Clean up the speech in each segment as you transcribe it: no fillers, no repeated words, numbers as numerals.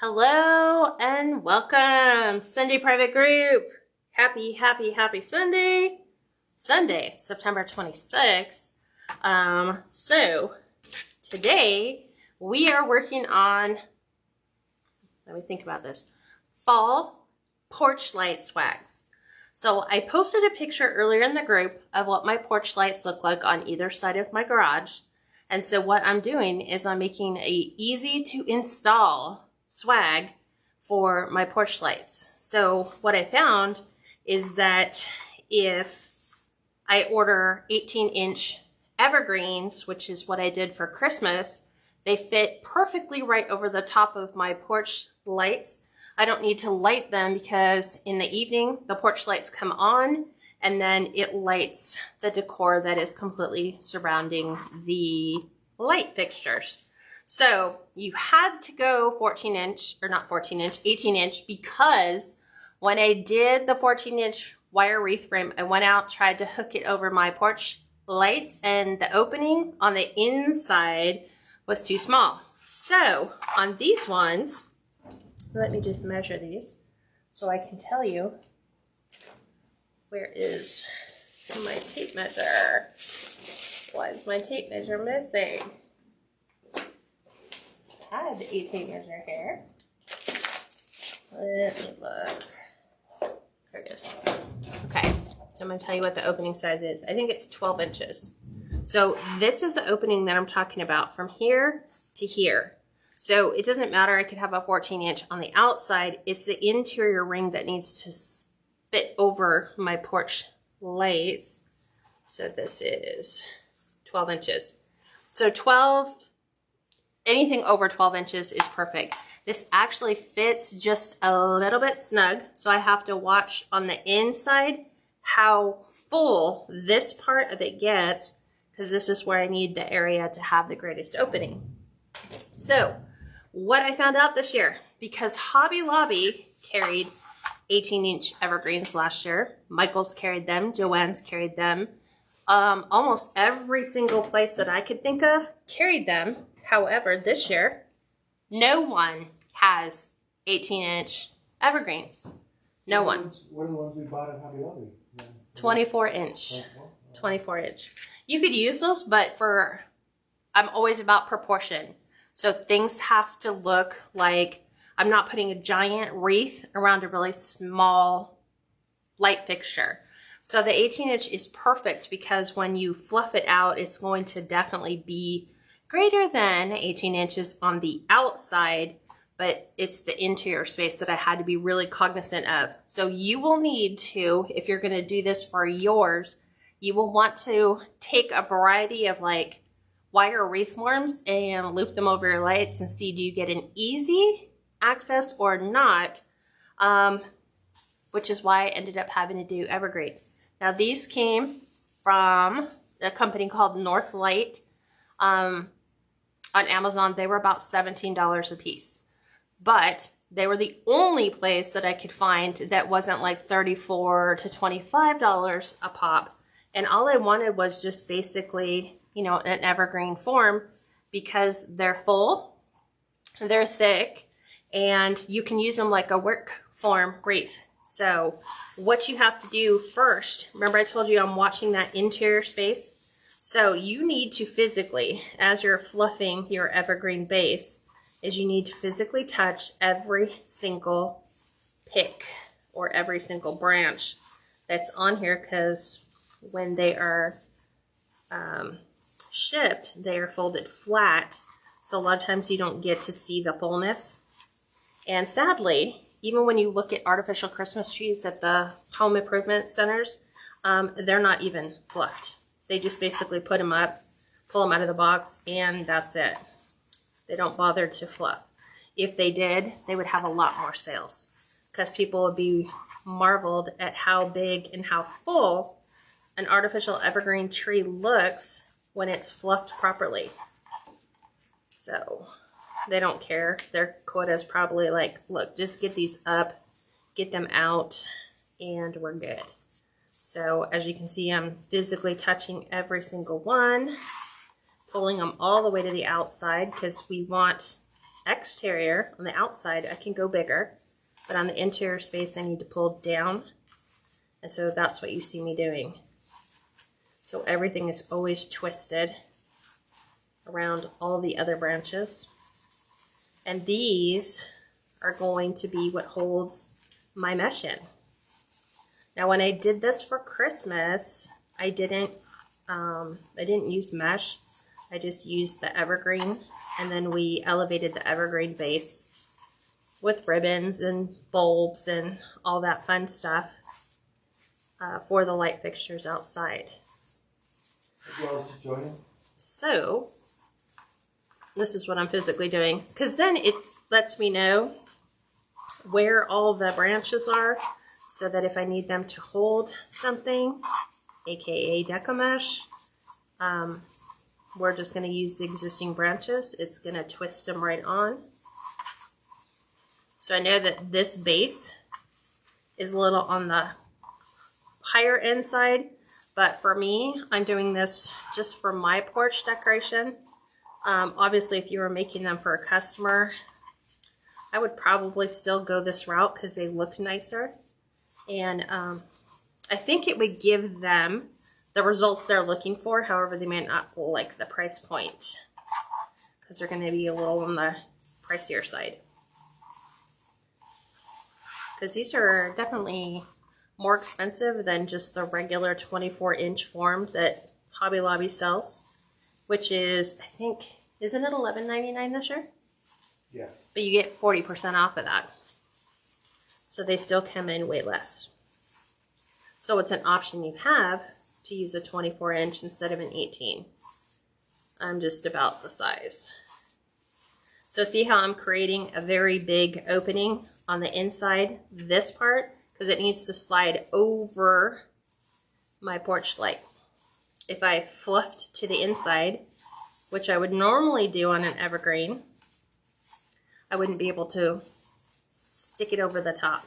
Hello and welcome, Sunday private group. Happy Sunday. Sunday, September 26th. So today we are working on, let me think about this, Fall Porch Light Swags. So I posted a picture earlier in the group of what my porch lights look like on either side of my garage. And so what I'm doing is I'm making a easy to install swag for my porch lights. So what I found is that if I order 18-inch evergreens, which is what I did for Christmas, they fit perfectly right over the top of my porch lights. I don't need to light them because in the evening the porch lights come on and then it lights the decor that is completely surrounding the light fixtures. So you had to go 18-inch because when I did the 14-inch wire wreath frame, I went out, tried to hook it over my porch lights, and the opening on the inside was too small. So on these ones, let me just measure these so I can tell you where is my tape measure. Why is my tape measure missing? I have the tape measure here. Let me look. There it is. Okay, so I'm going to tell you what the opening size is. I think it's 12 inches. So this is the opening that I'm talking about from here to here. So it doesn't matter, I could have a 14-inch on the outside. It's the interior ring that needs to fit over my porch lights. So this is 12 inches. So anything over 12 inches is perfect. This actually fits just a little bit snug, so I have to watch on the inside how full this part of it gets, because this is where I need the area to have the greatest opening. So what I found out this year, because Hobby Lobby carried 18-inch evergreens last year, Michael's carried them, Joann's carried them, almost every single place that I could think of carried them. However, this year, no one has 18-inch evergreens. No one. What are the ones we bought at Hobby Lobby? 24-inch. 24-inch. You could use those, but I'm always about proportion. So things have to look like I'm not putting a giant wreath around a really small light fixture. So the 18-inch is perfect because when you fluff it out, it's going to definitely be greater than 18 inches on the outside, but it's the interior space that I had to be really cognizant of. So you will need to, if you're going to do this for yours, you will want to take a variety of like wire wreath forms and loop them over your lights and see, do you get an easy access or not, which is why I ended up having to do evergreen. Now these came from a company called Northlight. On Amazon, they were about $17 a piece, but they were the only place that I could find that wasn't like $34 to $25 a pop. And all I wanted was just basically, you know, an evergreen form because they're full, they're thick, and you can use them like a work form wreath. So what you have to do first, remember I told you I'm watching that interior space? So you need to physically, as you're fluffing your evergreen base, is you need to physically touch every single pick or every single branch that's on here, because when they are shipped, they are folded flat. So a lot of times you don't get to see the fullness. And sadly, even when you look at artificial Christmas trees at the home improvement centers, they're not even fluffed. They just basically put them up, pull them out of the box, and that's it. They don't bother to fluff. If they did, they would have a lot more sales because people would be marveled at how big and how full an artificial evergreen tree looks when it's fluffed properly. So they don't care. Their quota is probably like, look, just get these up, get them out, and we're good. So as you can see, I'm physically touching every single one, pulling them all the way to the outside because we want exterior, on the outside, I can go bigger, but on the interior space, I need to pull down. And so that's what you see me doing. So everything is always twisted around all the other branches. And these are going to be what holds my mesh in. Now, when I did this for Christmas, I didn't use mesh. I just used the evergreen, and then we elevated the evergreen base with ribbons and bulbs and all that fun stuff for the light fixtures outside. So this is what I'm physically doing, because then it lets me know where all the branches are, so that if I need them to hold something, aka deco mesh, we're just going to use the existing branches. It's going to twist them right on. So I know that this base is a little on the higher end side, but for me, I'm doing this just for my porch decoration. Obviously, if you were making them for a customer, I would probably still go this route because they look nicer. And I think it would give them the results they're looking for. However, they may not like the price point because they're going to be a little on the pricier side. Because these are definitely more expensive than just the regular 24-inch form that Hobby Lobby sells, which is, I think, isn't it $11.99 this year? Yeah. But you get 40% off of that. So they still come in way less. So it's an option you have to use a 24-inch instead of an 18. I'm just about the size. So see how I'm creating a very big opening on the inside, this part, because it needs to slide over my porch light. If I fluffed to the inside, which I would normally do on an evergreen, I wouldn't be able to stick it over the top.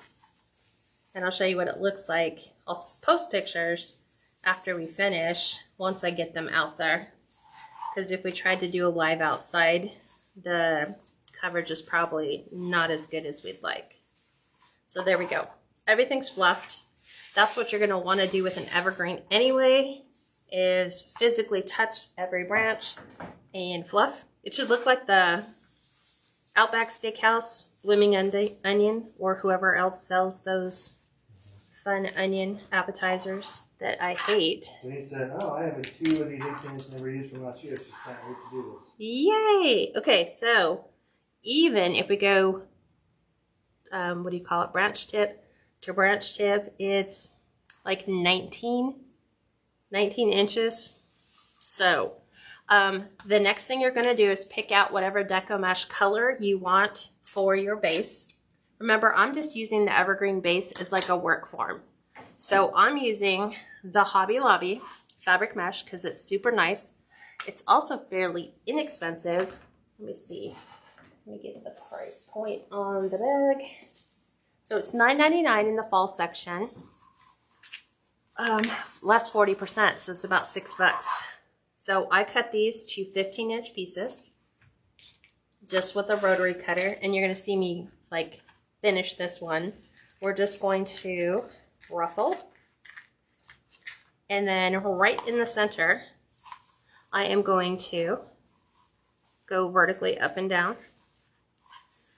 And I'll show you what it looks like. I'll post pictures after we finish, once I get them out there. Because if we tried to do a live outside, the coverage is probably not as good as we'd like. So there we go. Everything's fluffed. That's what you're going to want to do with an evergreen anyway, is physically touch every branch and fluff. It should look like the Outback Steakhouse Blooming Onion, or whoever else sells those fun onion appetizers that I hate. Denise said, "Oh, I have 2 of these 18s never used from last year. She can't wait to do this." Yay! Okay, so even if we go, what do you call it, branch tip to branch tip, it's like 19 inches. So the next thing you're going to do is pick out whatever deco mesh color you want for your base. Remember, I'm just using the evergreen base as like a work form. So I'm using the Hobby Lobby fabric mesh because it's super nice. It's also fairly inexpensive. Let me see. Let me get the price point on the bag. So it's $9.99 in the fall section. Less 40%, so it's about $6. So I cut these to 15-inch pieces, just with a rotary cutter, and you're going to see me like finish this one. We're just going to ruffle, and then right in the center, I am going to go vertically up and down.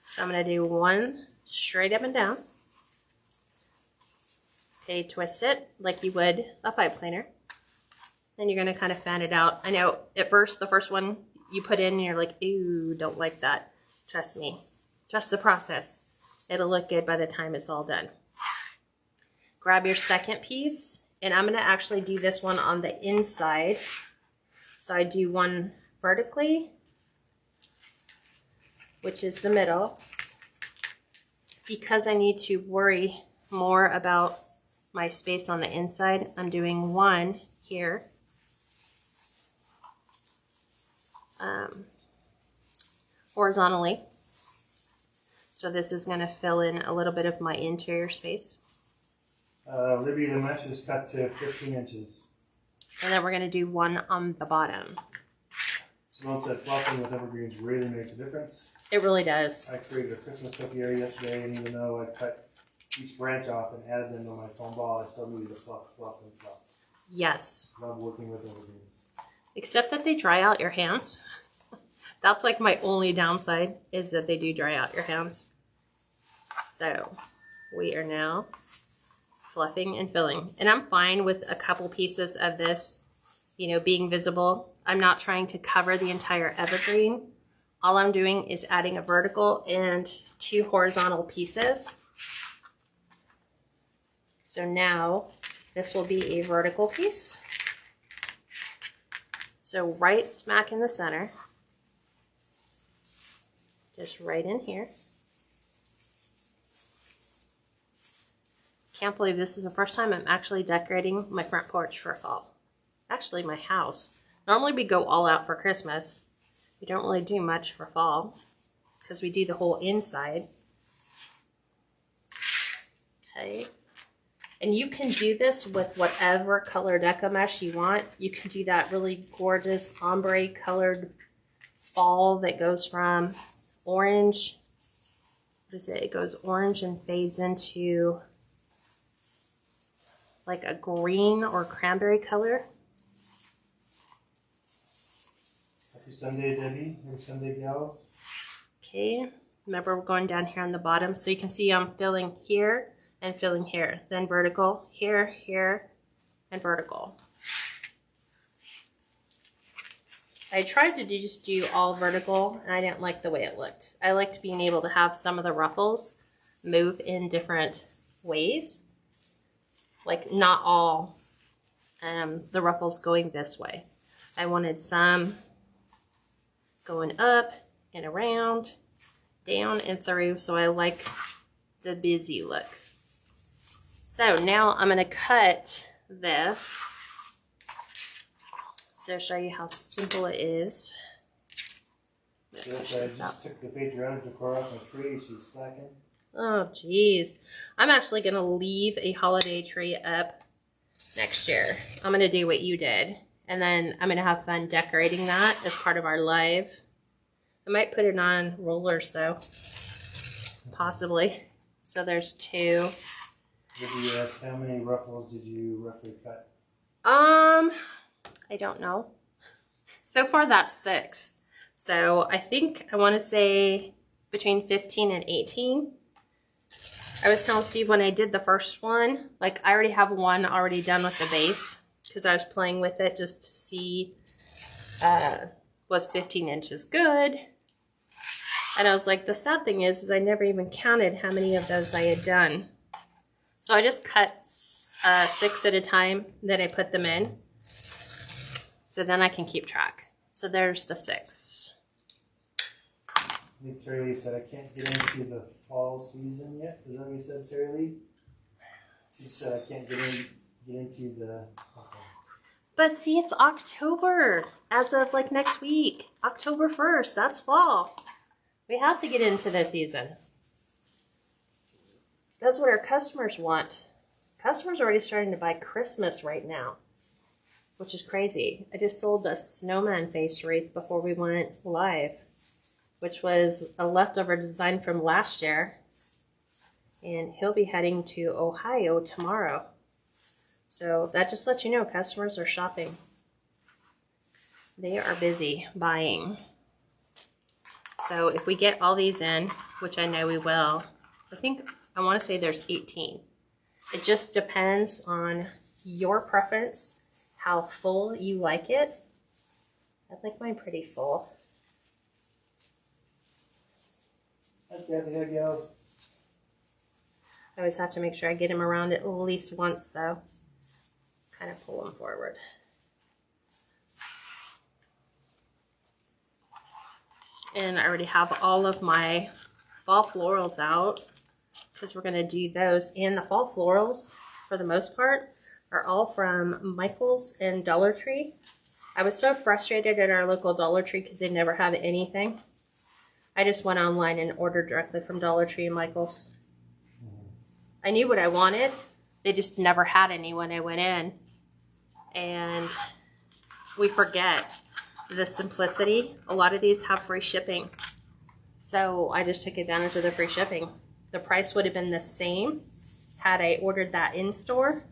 So I'm going to do one straight up and down. Okay, twist it like you would a pipe cleaner. Then you're going to kind of fan it out. I know at first, the first one you put in, and you're like, ooh, don't like that. Trust me. Trust the process. It'll look good by the time it's all done. Grab your second piece, and I'm going to actually do this one on the inside. So I do one vertically, which is the middle, because I need to worry more about my space on the inside. I'm doing one here. Horizontally. So this is going to fill in a little bit of my interior space. Libby, the mesh is cut to 15 inches. And then we're going to do one on the bottom. Simone said fluffing with evergreens really makes a difference. It really does. I created a Christmas topiary yesterday, and even though I cut each branch off and added them to my foam ball, I still needed to fluff, and fluff. Yes. Love working with evergreens. Except that they dry out your hands. That's like my only downside, is that they do dry out your hands. So we are now fluffing and filling. And I'm fine with a couple pieces of this, you know, being visible. I'm not trying to cover the entire evergreen. All I'm doing is adding a vertical and 2 horizontal pieces. So now this will be a vertical piece. So right smack in the center. Just right in here. Can't believe this is the first time I'm actually decorating my front porch for fall. Actually, my house. Normally we go all out for Christmas. We don't really do much for fall because we do the whole inside. Okay. And you can do this with whatever color deco mesh you want. You can do that really gorgeous ombre colored fall that goes from orange. What is it? It goes orange and fades into like a green or cranberry color. Happy Sunday, Debbie. Happy Sunday, gals. Okay, remember we're going down here on the bottom, so you can see I'm filling here and filling here, then vertical, here, here, and vertical. I tried to just do all vertical, and I didn't like the way it looked. I liked being able to have some of the ruffles move in different ways, like not all the ruffles going this way. I wanted some going up and around, down and through, so I like the busy look. So now I'm going to cut this. So show you how simple it is. Yes, I just took the patriotic decor off my tree. She's slacking. Oh, geez. I'm actually going to leave a holiday tree up next year. I'm going to do what you did. And then I'm going to have fun decorating that as part of our live. I might put it on rollers, though. Possibly. So there's 2. Did you ask how many ruffles did you roughly cut? I don't know. So far, that's 6. So I think I want to say between 15 and 18. I was telling Steve when I did the first one, like I already have one already done with the base because I was playing with it just to see was 15 inches good. And I was like, the sad thing is I never even counted how many of those I had done. So I just cut 6 at a time, then I put them in. So then I can keep track. So there's the 6. I think Terry Lee said I can't get into the fall season yet. Is that what you said, Terry Lee? She said I can't get into the... Okay. But see, it's October as of like next week. October 1st, that's fall. We have to get into the season. That's what our customers want. Customers are already starting to buy Christmas right now, which is crazy. I just sold a snowman face wreath before we went live, which was a leftover design from last year. And he'll be heading to Ohio tomorrow. So that just lets you know customers are shopping. They are busy buying. So if we get all these in, which I know we will, I want to say there's 18. It just depends on your preference, how full you like it. I like mine pretty full. Okay, I always have to make sure I get him around at least once though. Kind of pull him forward. And I already have all of my fall florals out because we're going to do those. And the fall florals, for the most part, are all from Michael's and Dollar Tree. I was so frustrated at our local Dollar Tree because they never have anything. I just went online and ordered directly from Dollar Tree and Michael's. I knew what I wanted. They just never had any when I went in. And we forget the simplicity. A lot of these have free shipping. So I just took advantage of the free shipping. The price would have been the same had I ordered that in store.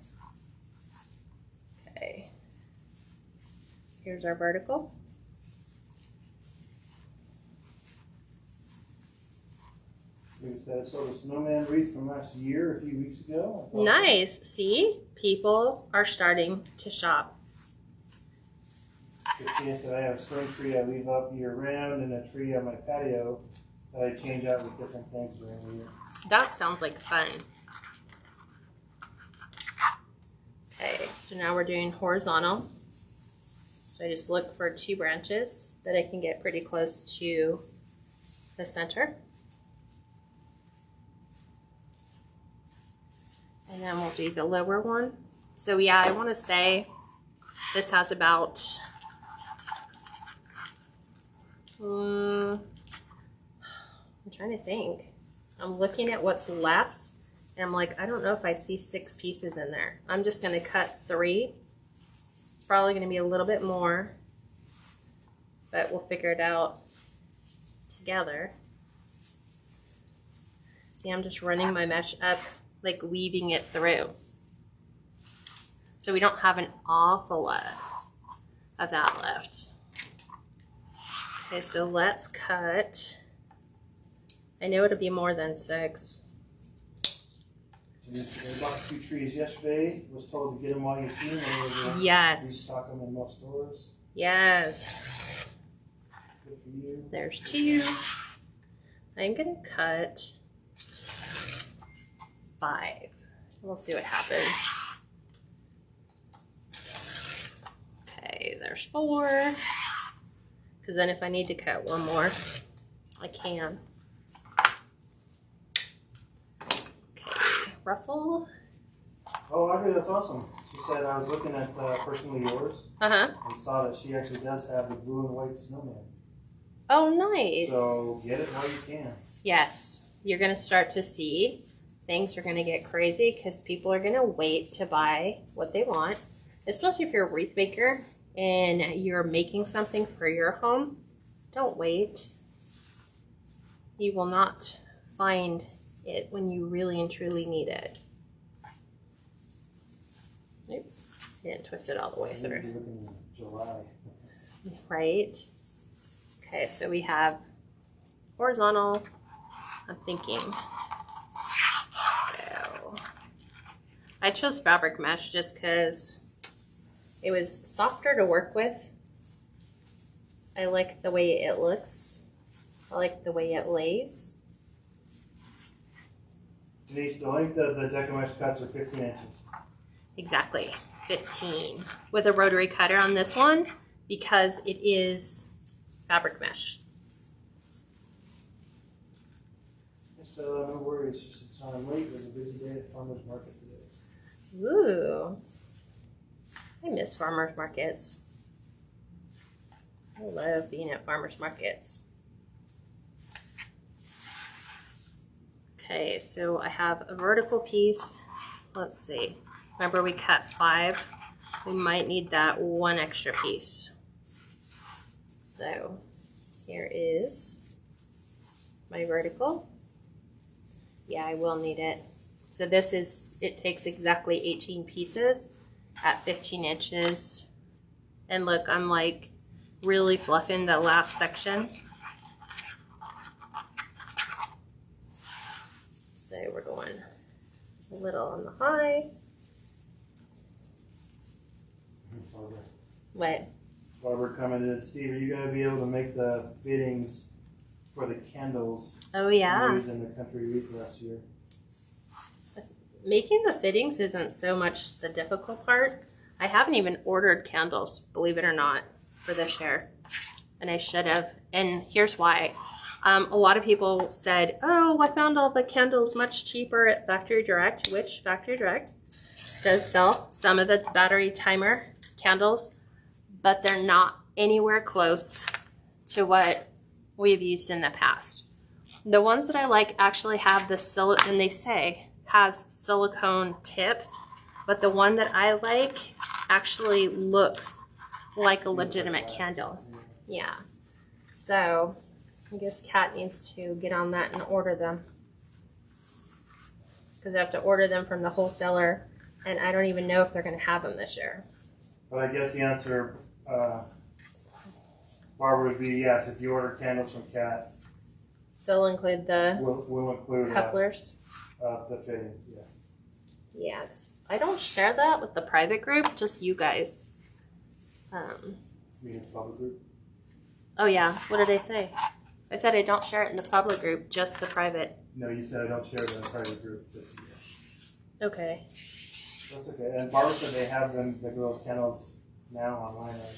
Okay. Here's our vertical. I saw the snowman wreath from last year, a few weeks ago. Nice. See? People are starting to shop. The chance that I have a stone tree I leave up year round and a tree on my patio that I change out with different things during the year. That sounds like fun. Okay, so now we're doing horizontal. So I just look for 2 branches that I can get pretty close to the center. And then we'll do the lower one. So yeah, I want to say this has about, I'm trying to think. I'm looking at what's left and I'm like, I don't know if I see 6 pieces in there. I'm just going to cut 3. It's probably going to be a little bit more, but we'll figure it out together. See, I'm just running my mesh up, like weaving it through. So we don't have an awful lot of that left. Okay, so let's cut. I know it'll be more than 6. I bought 2 trees yesterday. Was told to get them while you see them. Yes. Restock them in most stores. Yes. Good for you. There's 2. I'm gonna cut 5. We'll see what happens. Okay, there's 4. Because then if I need to cut 1 more, I can. Okay, ruffle. Oh, Audrey, that's awesome. She said I was looking at Personally Yours Uh-huh. and saw that she actually does have the blue and white snowman. Oh, nice. So get it while you can. Yes, you're going to start to see things are going to get crazy because people are going to wait to buy what they want, especially if you're a wreath maker and you're making something for your home. Don't wait. You will not find it when you really and truly need it. Nope, didn't twist it all the way through. You're looking in July. Right? Okay, so we have horizontal. I'm thinking. So I chose fabric mesh just because it was softer to work with. I like the way it looks. I like the way it lays. Denise, the length of the Decor mesh cuts are 15 inches. Exactly, 15. With a rotary cutter on this one because it is fabric mesh. Just no worries, just it's on late. It was a busy day at farmer's market today. Ooh, I miss farmers markets. I love being at farmers markets. Okay, so I have a vertical piece. Let's see. Remember we cut 5. We might need that 1 extra piece. So here is my vertical. Yeah, I will need it. So this is, it takes exactly 18 pieces at 15 inches. And look, I'm like really fluffing the last section. So we're going a little on the high. Barbara. What? Barbara commented, Steve, are you going to be able to make the fittings for the candles Oh yeah. used in the country wreath last year? Making the fittings isn't so much the difficult part. I haven't even ordered candles, believe it or not, for this year. And I should have. And here's why. A lot of people said, oh, I found all the candles much cheaper at Factory Direct, which Factory Direct does sell some of the battery timer candles, but they're not anywhere close to what we've used in the past. The ones that I like actually have the and they say has silicone tips, but the one that I like actually looks like a legitimate candle. Yeah. So I guess Kat needs to get on that and order them. Because I have to order them from the wholesaler, and I don't even know if they're going to have them this year. But I guess the answer, Barbara, would be yes. If you order candles from Kat, They'll include the we'll include couplers. the fitting. Yeah. Yeah, I don't share that with the private group, just you guys. You mean the public group? Oh yeah, what did I say? I said I don't share it in the public group, just the private. No, you said I don't share the private group. Just Okay. That's okay. And Barbara said they have them, the girls' kennels, now online right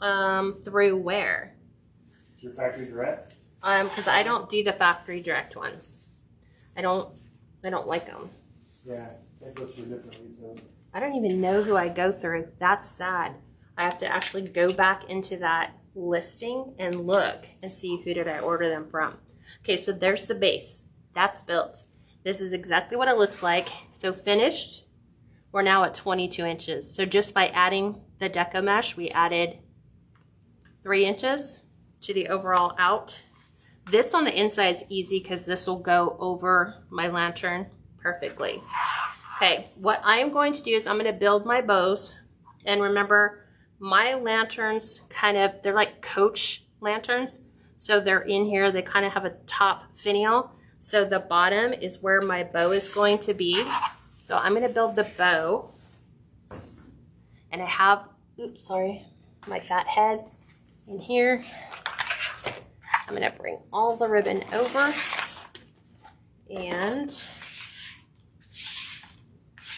now. Through where? Is your factory direct? Because I don't do the factory direct ones. I don't like them. Yeah, that goes through different retailers. I don't even know who I go through. That's sad. I have to actually go back into that listing and look and see who did I order them from. Okay, so there's the base. That's built. This is exactly what it looks like. So finished, we're now at 22 inches. So just by adding the deco mesh, we added 3 inches to the overall out. This on the inside is easy because this will go over my lantern perfectly. Okay, what I am going to do is I'm going to build my bows. And remember, my lanterns they're like coach lanterns. So they're in here, they kind of have a top finial. So the bottom is where my bow is going to be. So I'm going to build the bow. And I have, oops, sorry, my fat head in here. I'm going to bring all the ribbon over. And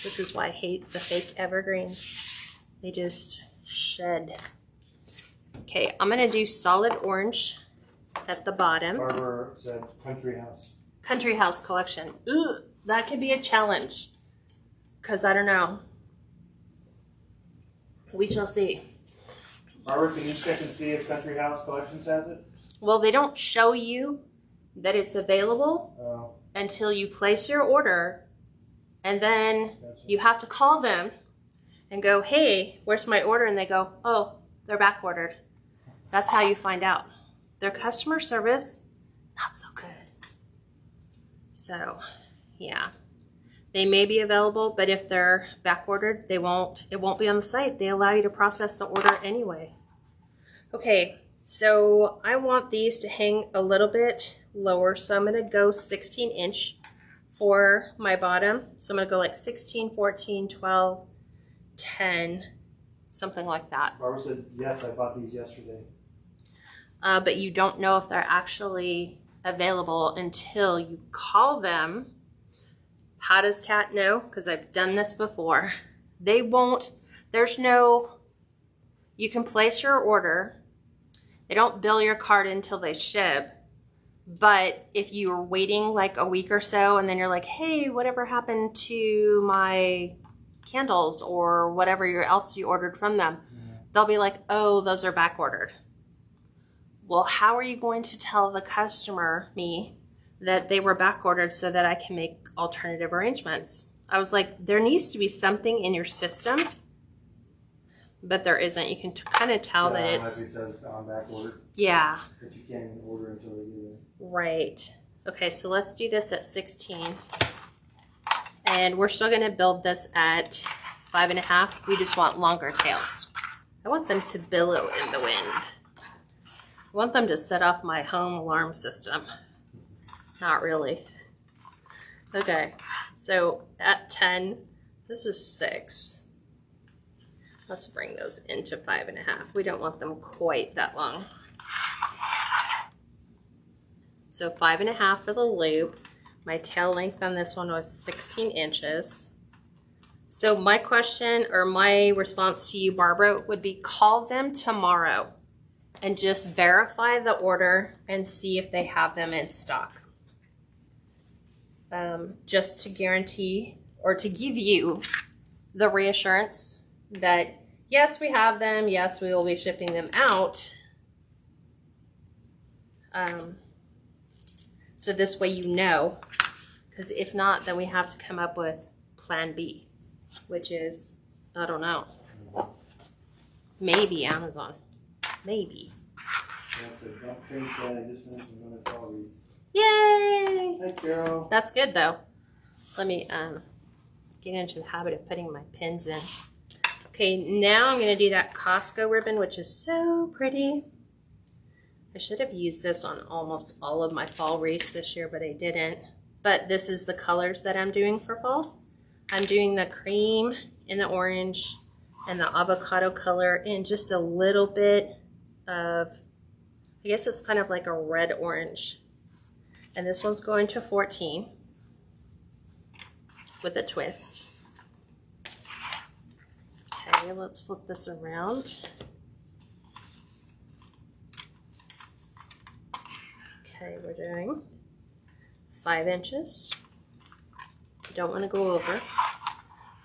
this is why I hate the fake evergreens. They just shed. Okay, I'm going to do solid orange at the bottom. Barbara said country house. Country house collection. Ooh, that could be a challenge. Because I don't know. We shall see. Barbara, can you check and see if Country House Collections has it? Well, they don't show you that it's available until you place your order. And then you have to call them and go, hey, where's my order? And they go, oh, they're back ordered. That's how you find out. Their customer service, not so good. So, yeah. They may be available, but if they're back ordered, it won't be on the site. They allow you to process the order anyway. Okay, so I want these to hang a little bit lower. So I'm gonna go 16 inch for my bottom. So I'm gonna go like 16, 14, 12, 10, something like that. Barbara said, yes, I bought these yesterday. But you don't know if they're actually available until you call them. How does Kat know? Because I've done this before. They won't, you can place your order. They don't bill your card until they ship. But if you are waiting like a week or so and then you're like, hey, whatever happened to my candles or whatever else you ordered from them, they'll be like, oh, those are back ordered. Well, how are you going to tell the customer, me, that they were back ordered so that I can make alternative arrangements? I was like, there needs to be something in your system, but there isn't. You can kind of tell that it's... Like we said, on back order. Yeah. But you can't even order until they get it. Right. Okay, so let's do this at 16. And we're still going to build this at 5.5. We just want longer tails. I want them to billow in the wind. I want them to set off my home alarm system. Not really. Okay, so at 10, this is 6. Let's bring those into 5.5. We don't want them quite that long. So 5.5 for the loop. My tail length on this one was 16 inches. So my question or my response to you, Barbara, would be call them tomorrow and just verify the order and see if they have them in stock. Just to guarantee or to give you the reassurance that yes, we have them. Yes, we will be shipping them out. So this way you know, because if not, then we have to come up with plan B, which is, I don't know, maybe Amazon, maybe. That's a don't faint that I just finished another fall wreath. Yay! Hi, Carol. That's good though. Let me get into the habit of putting my pins in. Okay, now I'm going to do that Costco ribbon, which is so pretty. I should have used this on almost all of my fall wreaths this year, but I didn't. But this is the colors that I'm doing for fall. I'm doing the cream and the orange and the avocado color and just a little bit of, I guess it's kind of like a red orange. And this one's going to 14 with a twist. Okay, let's flip this around. Okay, we're doing 5 inches. You don't want to go over.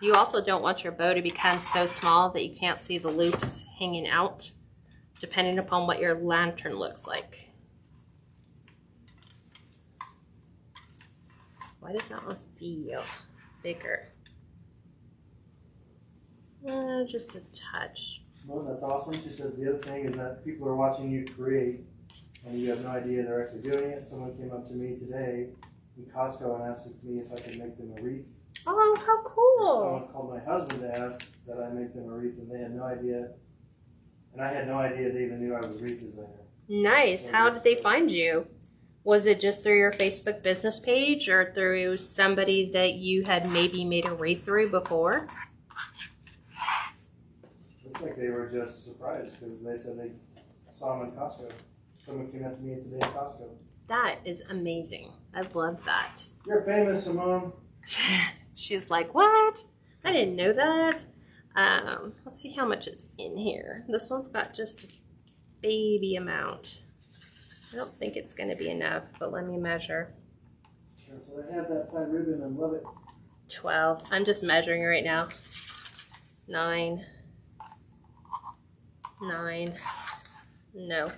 You also don't want your bow to become so small that you can't see the loops hanging out, depending upon what your lantern looks like. Why does that one feel bigger? Just a touch. Well, that's awesome. She said the other thing is that people are watching you create and you have no idea they're actually doing it. Someone came up to me today in Costco and asked me if I could make them a wreath. Oh, how cool. Someone called my husband to ask that I make them a wreath, and they had no idea. And I had no idea they even knew I was a wreath designer. Nice. How did they find you? Was it just through your Facebook business page or through somebody that you had maybe made a wreath through before? Looks like they were just surprised because they said they saw them in Costco. Someone came up to me today at Costco. That is amazing. I love that. You're famous, Simone. She's like, what? I didn't know that. Let's see how much is in here. This one's got just a baby amount. I don't think it's going to be enough, but let me measure. Sure, so I have that plaid ribbon and love it. 12. I'm just measuring right now. 9. 9. No.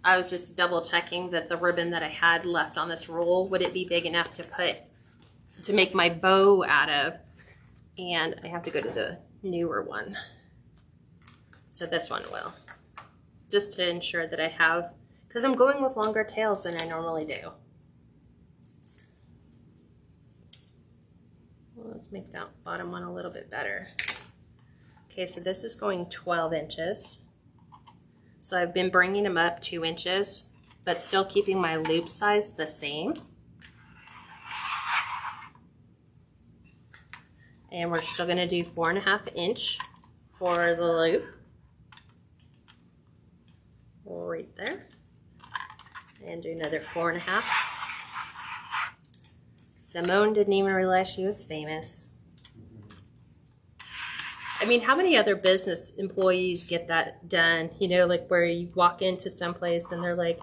I was just double checking that the ribbon that I had left on this roll, would it be big enough to make my bow out of? And I have to go to the newer one. So this one will. Just to ensure that I have, because I'm going with longer tails than I normally do. Well, let's make that bottom one a little bit better. Okay, so this is going 12 inches. So I've been bringing them up 2 inches, but still keeping my loop size the same. And we're still going to do 4.5 inch for the loop. Right there. And do another 4.5. Simone didn't even realize she was famous. I mean, how many other business employees get that done? You know, like where you walk into someplace and they're like,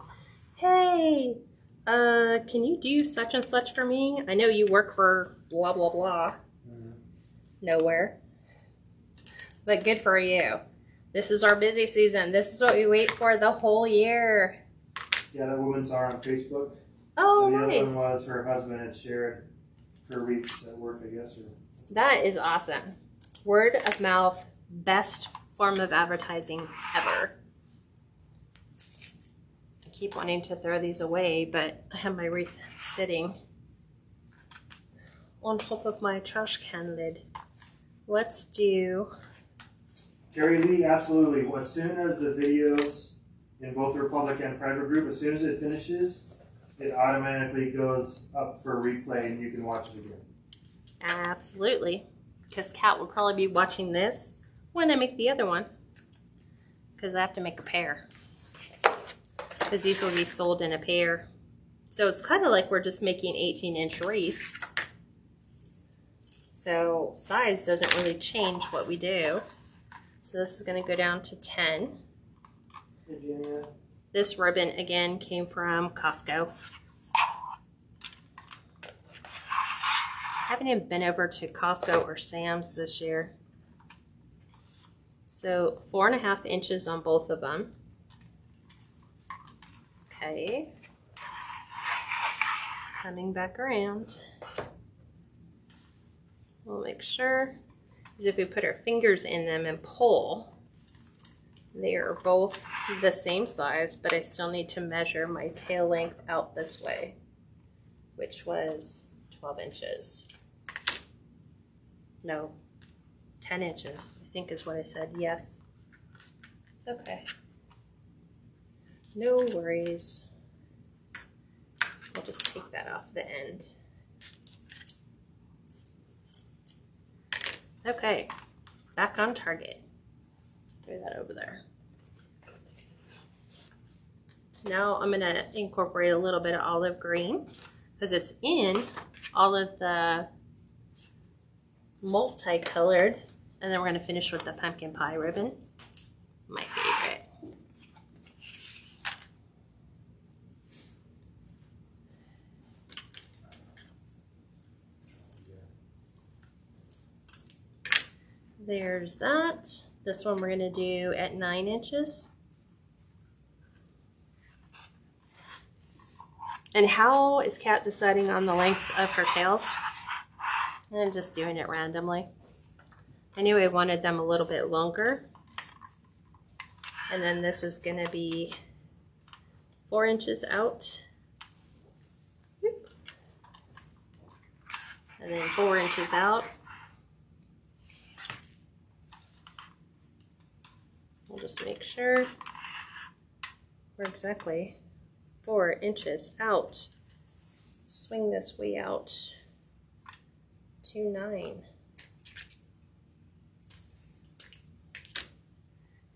hey, can you do such and such for me? I know you work for blah, blah, blah. Nowhere. But good for you. This is our busy season. This is what we wait for the whole year. Yeah, that woman saw her on Facebook. Oh, and the nice. other one was her husband had shared her wreaths at work, I guess. Or... That is awesome. Word of mouth, best form of advertising ever. I keep wanting to throw these away, but I have my wreath sitting on top of my trash can lid. Let's do... Terry Lee, absolutely. As soon as the videos in both the public and private group, as soon as it finishes, it automatically goes up for replay and you can watch it again. Absolutely. Because Kat will probably be watching this when I make the other one. Because I have to make a pair. Because these will be sold in a pair. So it's kind of like we're just making 18-inch wreaths. So size doesn't really change what we do. So this is going to go down to 10. Virginia. This ribbon, again, came from Costco. I haven't even been over to Costco or Sam's this year. So 4.5 inches on both of them. Okay. Coming back around. We'll make sure, because if we put our fingers in them and pull, They are both the same size, but I still need to measure my tail length out this way, which was 12 inches. No, 10 inches, I think is what I said. Yes. Okay. No worries. I'll just take that off the end. Okay, back on target. Throw that over there. Now I'm gonna incorporate a little bit of olive green because it's in all of the multicolored, and then we're gonna finish with the pumpkin pie ribbon, my favorite. There's that. This one we're gonna do at 9 inches. And how is Kat deciding on the lengths of her tails? And just doing it randomly. I knew I wanted them a little bit longer. And then this is gonna be 4 inches out. And then 4 inches out. We'll just make sure we're exactly 4 inches out. Swing this way out to 9.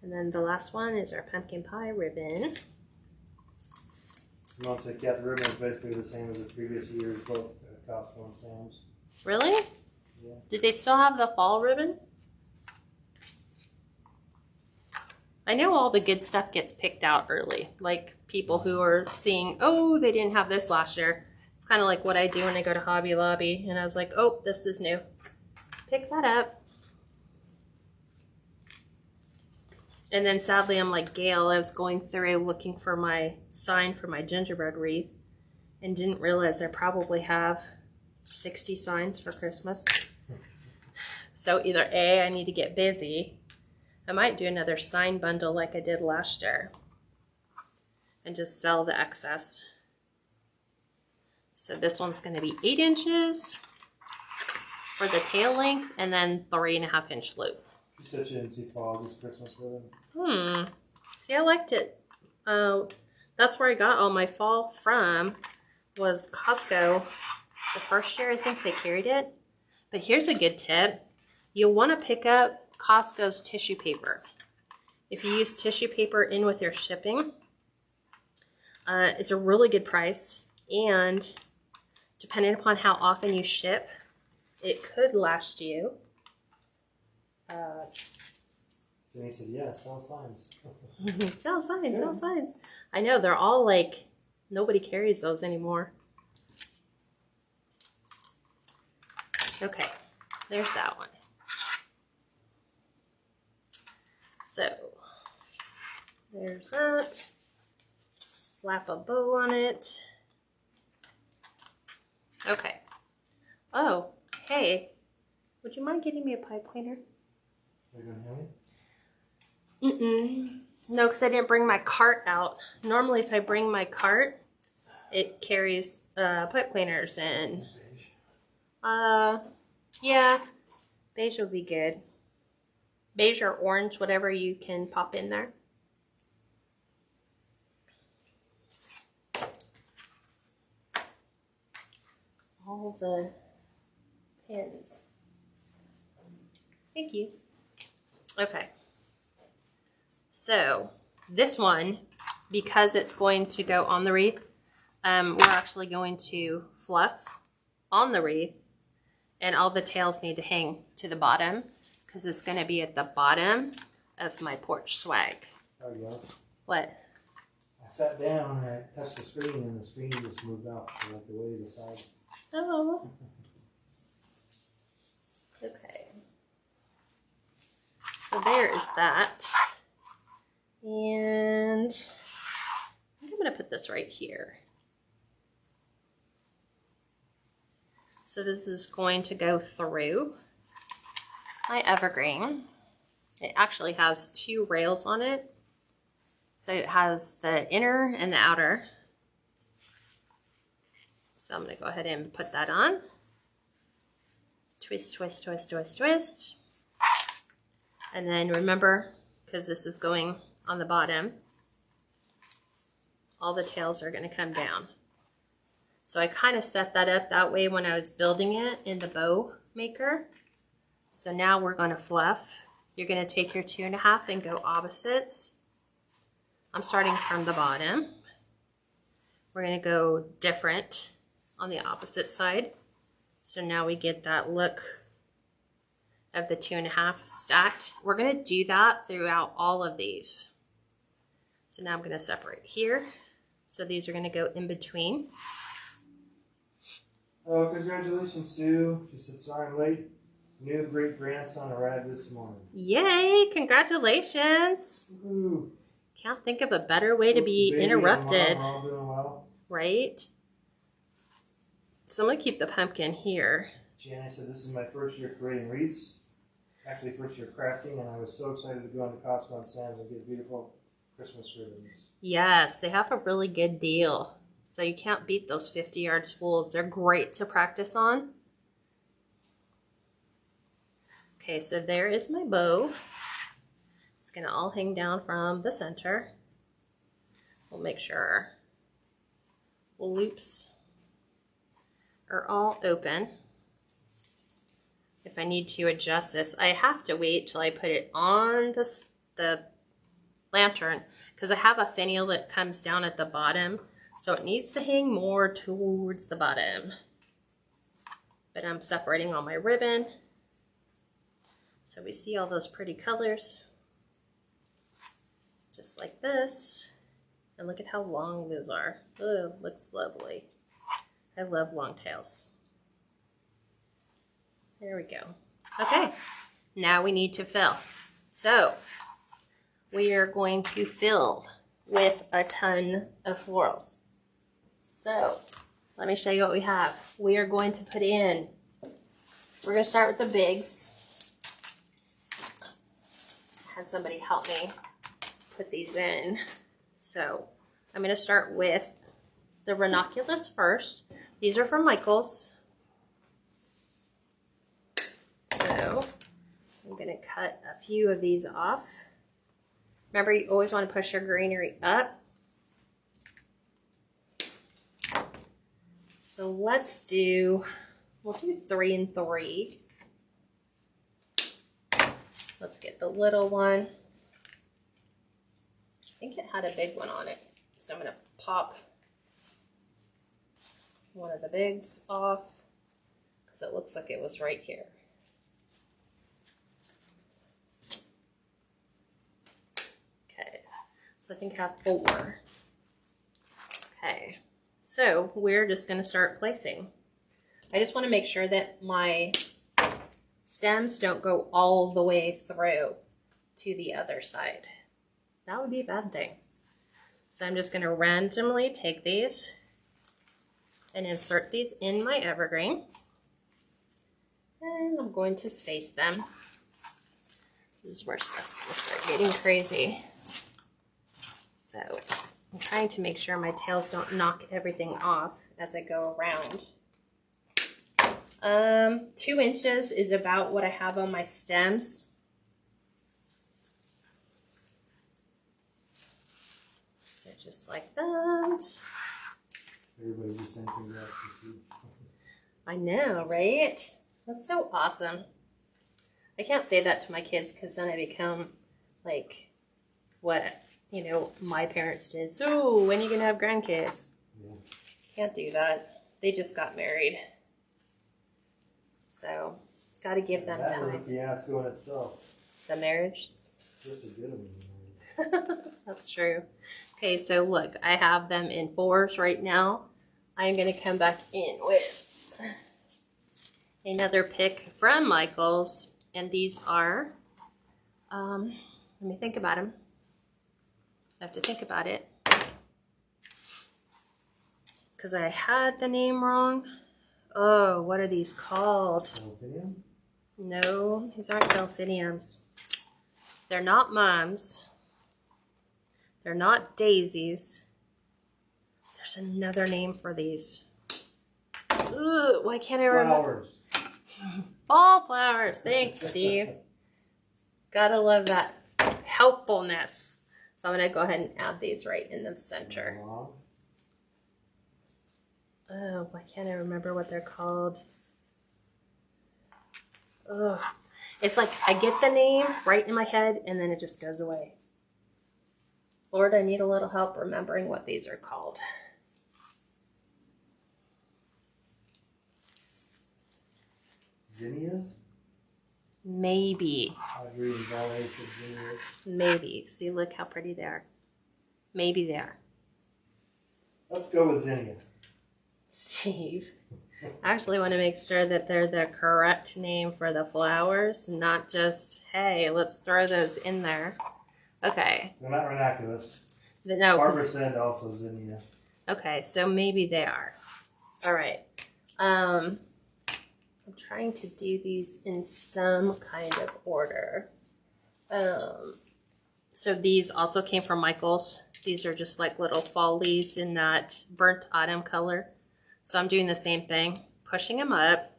And then the last one is our pumpkin pie ribbon. Once I kept the ribbon, is basically the same as the previous years, both at Costco and Sam's. Really? Yeah. Did they still have the fall ribbon? I know all the good stuff gets picked out early, like people who are seeing, oh, they didn't have this last year. It's kind of like what I do when I go to Hobby Lobby, and I was like, oh, this is new. Pick that up. And then sadly, I'm like Gail, I was going through looking for my sign for my gingerbread wreath and didn't realize I probably have 60 signs for Christmas. So either A, I need to get busy. I might do another sign bundle like I did last year and just sell the excess. So this one's going to be 8 inches for the tail length and then 3.5 inch loop. You said you didn't see fall this Christmas ribbon. See, I liked it. That's where I got all my fall from, was Costco. The first year I think they carried it. But here's a good tip. You'll want to pick up Costco's tissue paper. If you use tissue paper in with your shipping, it's a really good price, and depending upon how often you ship, it could last you. Then he said, yeah, sell signs. Sell signs, sell signs. I know, they're all like, nobody carries those anymore. Okay, there's that one. So, there's that. Slap a bow on it. Okay. Oh, hey, would you mind getting me a pipe cleaner? Are you going to help me? No, because I didn't bring my cart out. Normally, if I bring my cart, it carries pipe cleaners and yeah, beige would be good. Beige or orange, whatever you can pop in there. All the pins. Thank you. Okay. So this one, because it's going to go on the wreath, we're actually going to fluff on the wreath, and all the tails need to hang to the bottom because it's going to be at the bottom of my porch swag. There we go. What? I sat down and I touched the screen, and the screen just moved off to like the way to the side. Oh. Okay. So there is that. And I'm going to put this right here. So this is going to go through my evergreen. It actually has 2 rails on it. So it has the inner and the outer. So I'm going to go ahead and put that on. Twist, twist, twist, twist, twist. And then remember, because this is going on the bottom, all the tails are going to come down. So I kind of set that up that way when I was building it in the bow maker. So now we're going to fluff. You're going to take your 2.5 and go opposites. I'm starting from the bottom. We're going to go different on the opposite side. So now we get that look of the 2.5 stacked. We're going to do that throughout all of these. So now I'm going to separate here. So these are going to go in between. Oh, congratulations, Sue. She said, sorry I'm late. New great grandson arrived this morning. Yay, congratulations. Woo. Can't think of a better way to be Baby interrupted. And mom all doing well. Right? So I'm going to keep the pumpkin here. Jana said, this is my first year creating wreaths. Actually, first year crafting, and I was so excited to go into Costco and Sam's and get beautiful Christmas ribbons. Yes, they have a really good deal. So you can't beat those 50-yard spools. They're great to practice on. Okay, so there is my bow. It's going to all hang down from the center. We'll make sure our loops are all open. If I need to adjust this, I have to wait till I put it on the lantern because I have a finial that comes down at the bottom. So it needs to hang more towards the bottom. But I'm separating all my ribbon. So we see all those pretty colors. Just like this. And look at how long those are. Oh, looks lovely. I love long tails. There we go. Okay, now we need to fill. So we are going to fill with a ton of florals. So let me show you what we have. We are going to put in, we're going to start with the bigs. Had somebody help me put these in. So I'm going to start with the ranunculus first. These are from Michael's. So I'm going to cut a few of these off. Remember, you always want to push your greenery up. So we'll do 3 and 3. Let's get the little one. I think it had a big one on it. So I'm going to pop one of the bigs off because it looks like it was right here. Okay, so I think I have 4. Okay, so we're just going to start placing. I just want to make sure that my stems don't go all the way through to the other side. That would be a bad thing. So I'm just going to randomly take these and insert these in my evergreen. And I'm going to space them. This is where stuff's going to start getting crazy. So I'm trying to make sure my tails don't knock everything off as I go around. 2 inches is about what I have on my stems. So just like that. Everybody just saying congrats to you. I know, right? That's so awesome. I can't say that to my kids because then I become like what, my parents did. So when are you going to have grandkids? Yeah. Can't do that. They just got married. So, got to give them that time. was a fiasco in itself. The marriage? Just a good one. That's true. Okay, so look, I have them in 4s right now. I'm going to come back in with another pick from Michael's. And these are, let me think about them. I have to think about it. Because I had the name wrong. Oh, what are these called? Delphinium? No, these aren't delphiniums. They're not mums. They're not daisies. There's another name for these. Ugh, why can't I remember? Flowers. Fall flowers. Thanks, Steve. Gotta love that helpfulness. So I'm gonna go ahead and add these right in the center. Oh, why can't I remember what they're called? Ugh. It's like I get the name right in my head and then it just goes away. Lord, I need a little help remembering what these are called. Zinnias? Maybe. Zinnias. Maybe. See, look how pretty they are. Maybe they are. Let's go with zinnia. Steve, I actually want to make sure that they're the correct name for the flowers, not just, hey, let's throw those in there. Okay. They're not ranunculus. No. Barbara said also zinnia. Okay, so maybe they are. All right. I'm trying to do these in some kind of order. So these also came from Michael's. These are just like little fall leaves in that burnt autumn color. So I'm doing the same thing, pushing them up,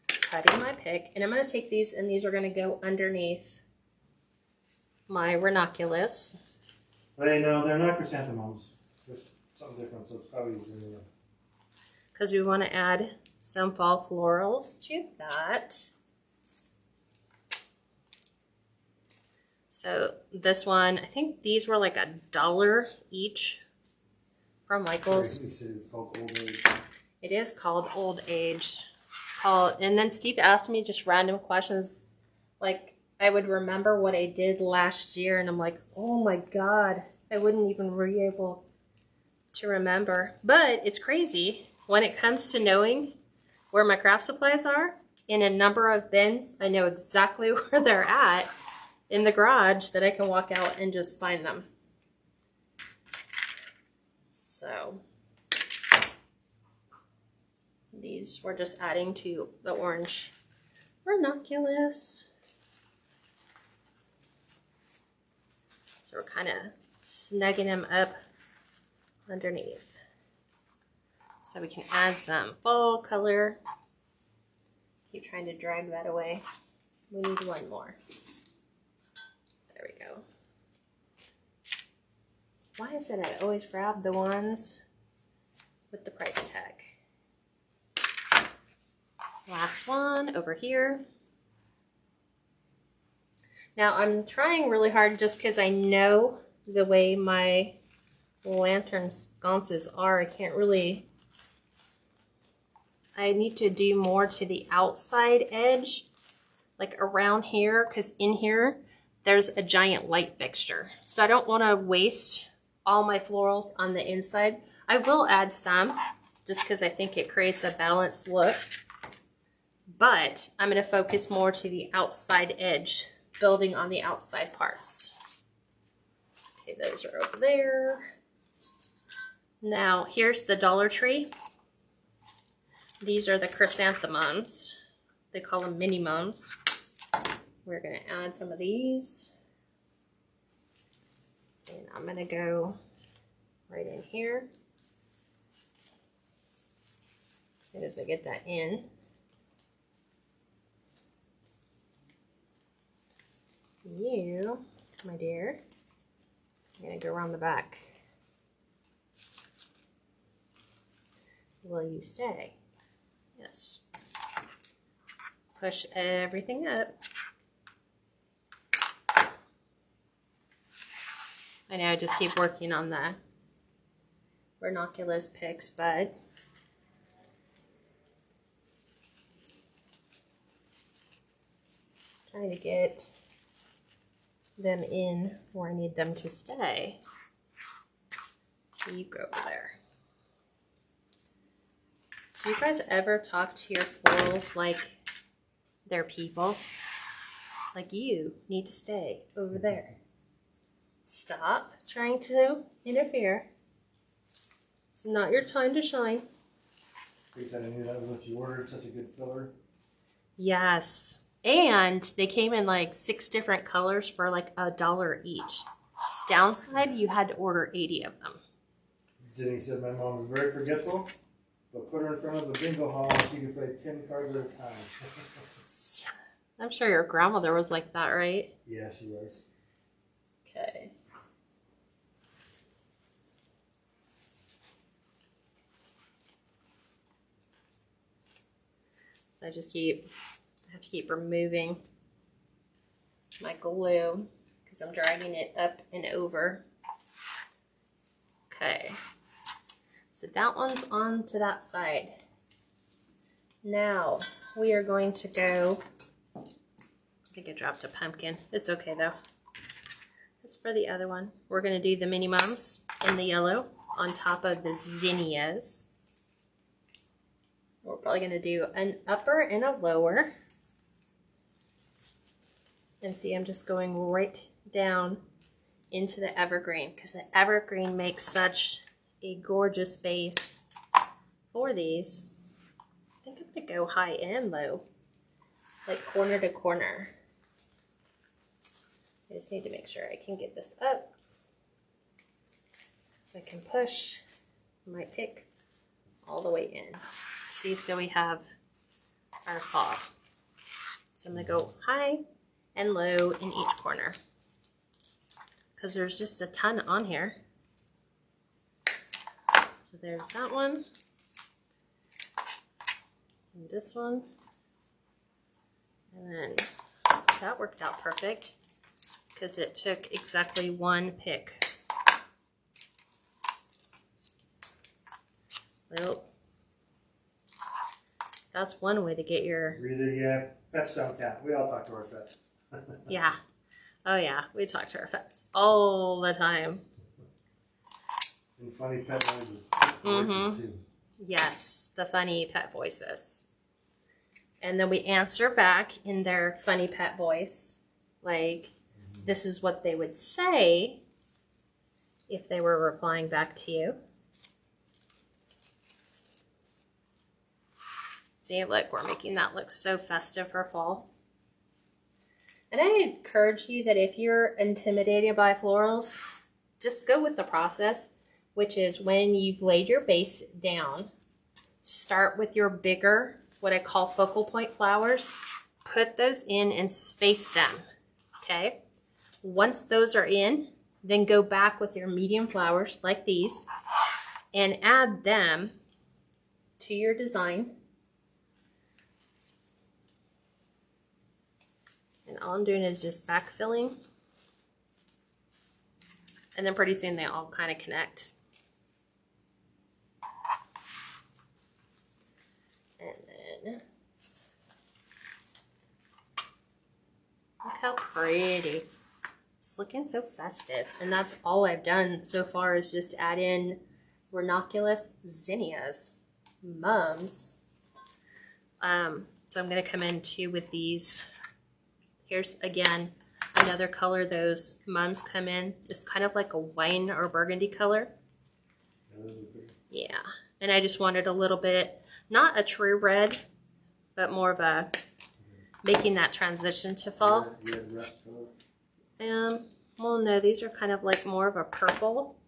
cutting my pick, and I'm going to take these and these are going to go underneath my ranunculus. They no, they're not chrysanthemums. There's something different, so it's probably zinnia. Because we want to add some fall florals to that. So this one, I think these were like $1 each from Michael's. It's called Old Age. It is called Old Age. It's called, and then Steve asked me just random questions. Like I would remember what I did last year and I'm like, oh my God, I wouldn't even be able to remember. But it's crazy when it comes to knowing where my craft supplies are in a number of bins. I know exactly where they're at in the garage that I can walk out and just find them. So these we're just adding to the orange ranunculus. So we're kind of snugging them up underneath. So we can add some fall color. Keep trying to drag that away. We need one more. There we go. Why is it I always grab the ones with the price tag? Last one over here. Now I'm trying really hard just because I know the way my lantern sconces are. I can't really, I need to do more to the outside edge, like around here, because in here there's a giant light fixture. So I don't want to waste all my florals on the inside. I will add some just because I think it creates a balanced look. But I'm going to focus more to the outside edge, building on the outside parts. Okay, those are over there. Now, here's the Dollar Tree. These are the chrysanthemums. They call them mini mums. We're going to add some of these. And I'm going to go right in here. As soon as I get that in. You, my dear, I'm going to go around the back. Will you stay? Yes. Push everything up. I know I just keep working on the ranunculus picks, but trying to get them in where I need them to stay. You go over there. Do you guys ever talk to your florals like they're people? Like, you need to stay over there. Stop trying to interfere. It's not your time to shine. You said I knew that was what you ordered, such a good filler. Yes. And they came in like 6 different colors for like $1 each. Downside, you had to order 80 of them. Denny said my mom was very forgetful, but put her in front of a bingo hall and she could play 10 cards at a time. I'm sure your grandmother was like that, right? Yeah, she was. Okay. So I have to keep removing my glue because I'm dragging it up and over. Okay. So that one's on to that side. Now we are going to go, I think I dropped a pumpkin. It's okay though. That's for the other one. We're going to do the mini mums in the yellow on top of the zinnias. We're probably going to do an upper and a lower. And see, I'm just going right down into the evergreen because the evergreen makes such a gorgeous base for these. I think I'm going to go high and low, like corner to corner. I just need to make sure I can get this up so I can push my pick all the way in. See, so we have our fall. So I'm going to go high and low in each corner because there's just a ton on here. So there's that one, and this one, and then that worked out perfect because it took exactly one pick. Well, that's one way to get your... Really, yeah. Pets don't count. We all talk to our pets. Yeah. Oh, yeah. We talk to our pets all the time. And funny pet noises. Mm-hmm. Too. Yes, the funny pet voices. And then we answer back in their funny pet voice. Like, this is what they would say if they were replying back to you. See, look, we're making that look so festive for fall. And I encourage you that if you're intimidated by florals, just go with the process, which is when you've laid your base down, start with your bigger, what I call focal point flowers, put those in and space them, okay? Once those are in, then go back with your medium flowers like these and add them to your design. And all I'm doing is just backfilling. And then pretty soon they all kind of connect. And then, look how pretty. It's looking so festive. And that's all I've done so far is just add in ranunculus zinnias, mums. So I'm going to come in too with these. Here's again another color those mums come in. It's kind of like a wine or burgundy color. Yeah, and I just wanted a little bit, not a true red, but more of a making that transition to fall. Well, no, these are kind of like more of a purple.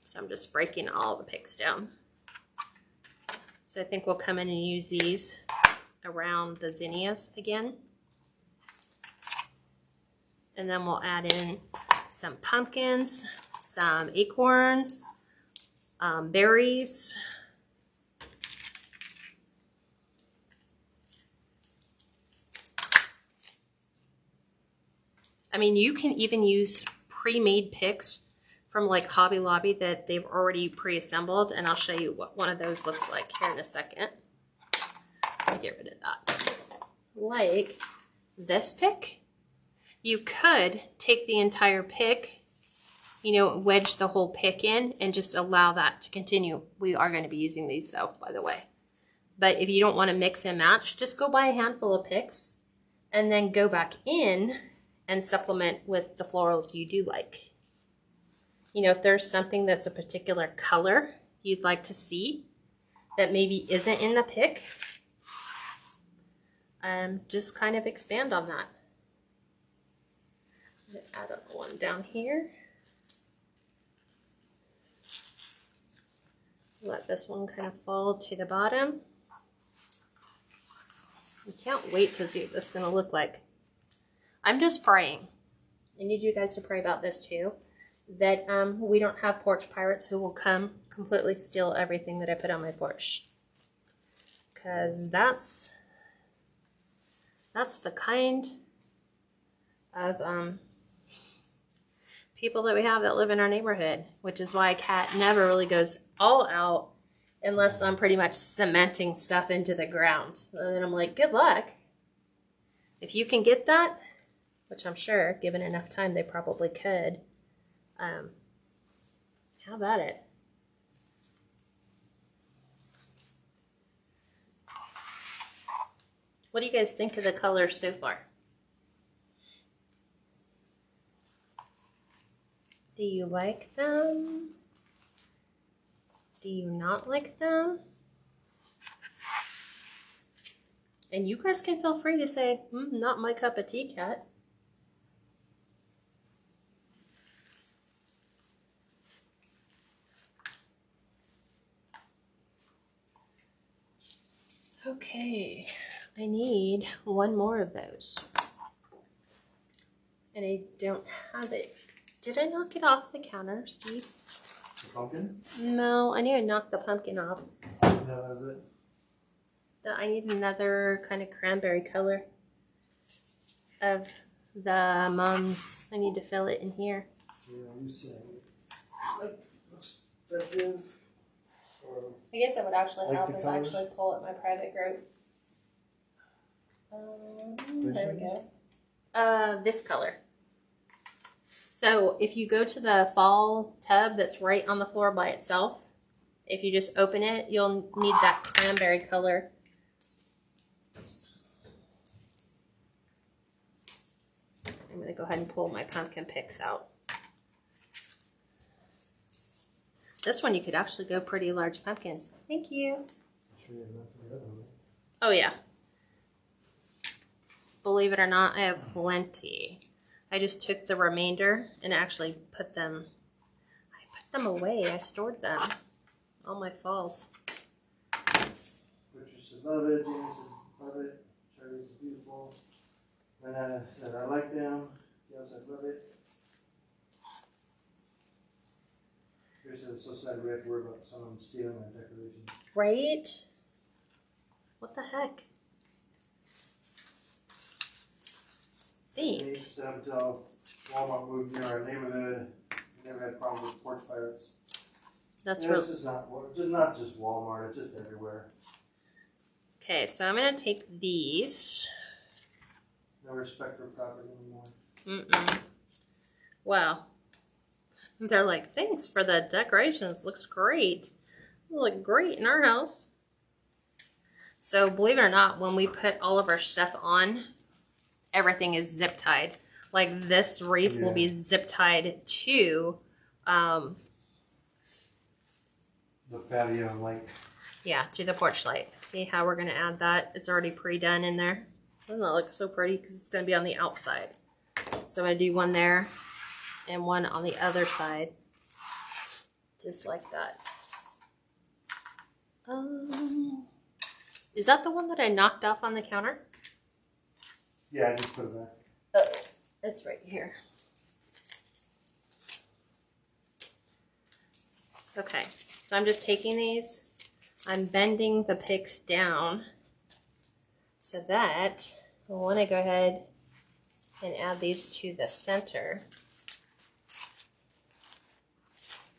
So I'm just breaking all the picks down. So I think we'll come in and use these around the zinnias again. And then we'll add in some pumpkins, some acorns, berries. I mean, you can even use pre-made picks from like Hobby Lobby that they've already pre-assembled, and I'll show you what one of those looks like here in a second. Let me get rid of that. Like this pick. You could take the entire pick, you know, wedge the whole pick in and just allow that to continue. We are going to be using these though, by the way. But if you don't want to mix and match, just go buy a handful of picks and then go back in and supplement with the florals you do like. You know, if there's something that's a particular color you'd like to see that maybe isn't in the pick, just kind of expand on that. Add one down here. Let this one kind of fall to the bottom. I can't wait to see what this is going to look like. I'm just praying. I need you guys to pray about this too. That we don't have porch pirates who will come completely steal everything that I put on my porch. Because that's the kind of people that we have that live in our neighborhood, which is why Kat never really goes all out unless I'm pretty much cementing stuff into the ground. And then I'm like, good luck. If you can get that, which I'm sure, given enough time, they probably could. How about it? What do you guys think of the colors so far? Do you like them? Do you not like them? And you guys can feel free to say, not my cup of tea, Kat. Okay, I need one more of those. And I don't have it. Did I knock it off the counter, Steve? The pumpkin? No, I need to knock the pumpkin off. That was it. I need another kind of cranberry color of the mums. I need to fill it in here. Yeah, you say. Like, looks festive. Or I guess it would actually like help the if colors? I actually pull it my private group. There we go. This color. So if you go to the fall tub that's right on the floor by itself, if you just open it, you'll need that cranberry color. I'm going to go ahead and pull my pumpkin picks out. This one you could actually go pretty large pumpkins. Thank you. sure you have enough for the other one. Oh yeah. Believe it or not, I have plenty. I just took the remainder and actually put them away. I stored them. All my falls. Richard said love it, James said love it, Charlie said beautiful. Renata said I like them, Gail said love it. Chris said it's so sad we have to worry about someone stealing our decorations. Right? What the heck? They set up until Walmart moved near our neighborhood. We never had problems with porch pirates. That's yeah, real. This is not just Walmart, it's just everywhere. Okay, so I'm gonna take these. No respect for property anymore. Wow. They're like, thanks for the decorations. Looks great. They look great in our house. So believe it or not, when we put all of our stuff on, everything is zip tied. Like this wreath will be zip tied to the patio light. Yeah, to the porch light. See how we're gonna add that? It's already pre-done in there. Doesn't that look so pretty? Because it's gonna be on the outside. So I'm gonna do one there and one on the other side. Just like that. Is that the one that I knocked off on the counter? Yeah, I just put it back. Oh, it's right here. Okay, so I'm just taking these. I'm bending the picks down so that I want to go ahead and add these to the center.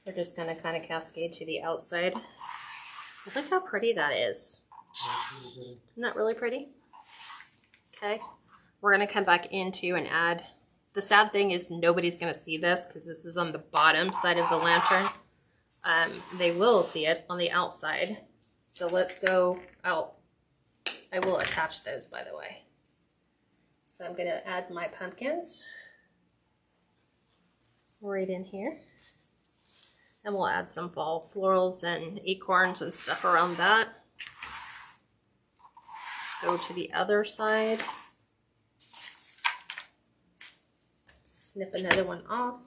We're just going to kind of cascade to the outside. Look how pretty that is. Isn't that really pretty? Okay. We're going to come back into and add. The sad thing is nobody's going to see this because this is on the bottom side of the lantern. They will see it on the outside. So let's go out. I will attach those, by the way. So I'm going to add my pumpkins right in here. And we'll add some fall florals and acorns and stuff around that. Go to the other side. Snip another one off.